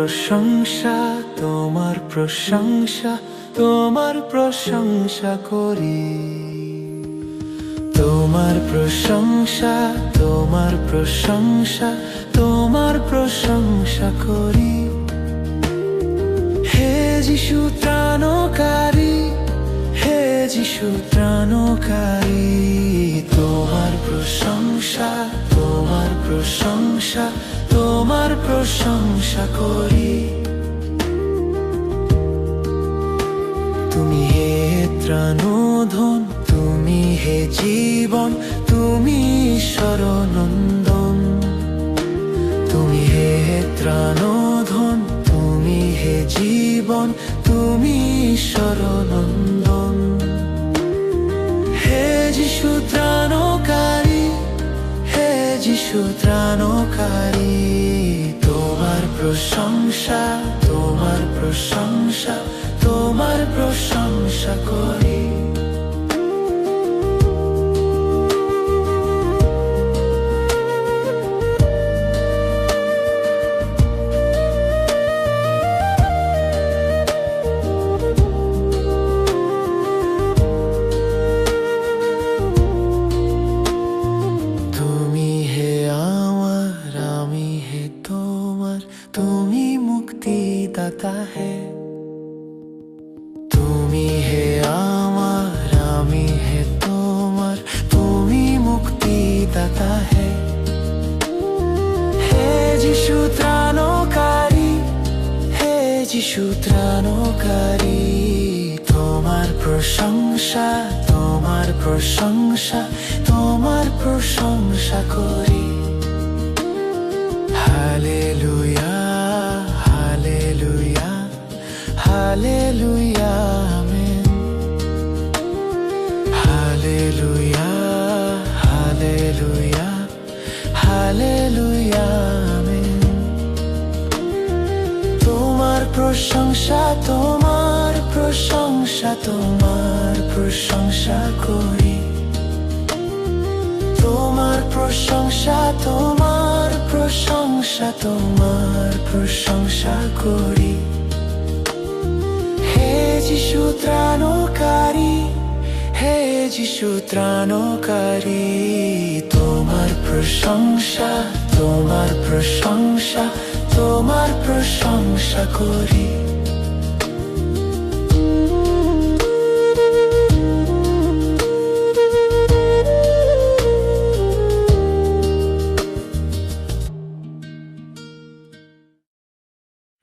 প্রশংসা, তোমার প্রশংসা, তোমার প্রশংসা করি। তোমার প্রশংসা, তোমার প্রশংসা, তোমার প্রশংসা করি। হে যিশু ত্রাণকারী, হে যিশু ত্রাণকারী, তোমার প্রশংসা, তোমার প্রশংসা, তোমার প্রশংসা করি। তুমি হে ত্রাণোধন, তুমি হে জীবন, তুমি ঈশ্বরনন্দন। তুমি হে ত্রাণোধন, তুমি হে জীবন, তুমি ঈশ্বরনন্দন। হে যিশু ত্রাণকারী, হে যিশু ত্রাণকারী, তোমার প্রশংসা, তোমার প্রশংসা, তোমার প্রশংসা করি। তুমি হে আমার, আমি হে তোমার, তুমি মুক্তিদাতা হে। তুমি হে আমার, আমি হে তোমার, তুমি মুক্তিদাতা হে। হে যিশু ত্রাণকারী, হে যিশু ত্রাণকারী, তোমার প্রশংসা, তোমার প্রশংসা, তোমার প্রশংসা করি। Hallelujah, hallelujah, hallelujah, amen. Hallelujah, hallelujah, hallelujah, amen. তোমার প্রশংসা, তোমার প্রশংসা, তোমার প্রশংসা করি। তোমার প্রশংসা, তোমার প্রশংসা, তোমার প্রশংসা করি। হে যিশু ত্রাণকারী, হে যিশু ত্রাণকারী, তোমার প্রশংসা, তোমার প্রশংসা, তোমার প্রশংসা করি।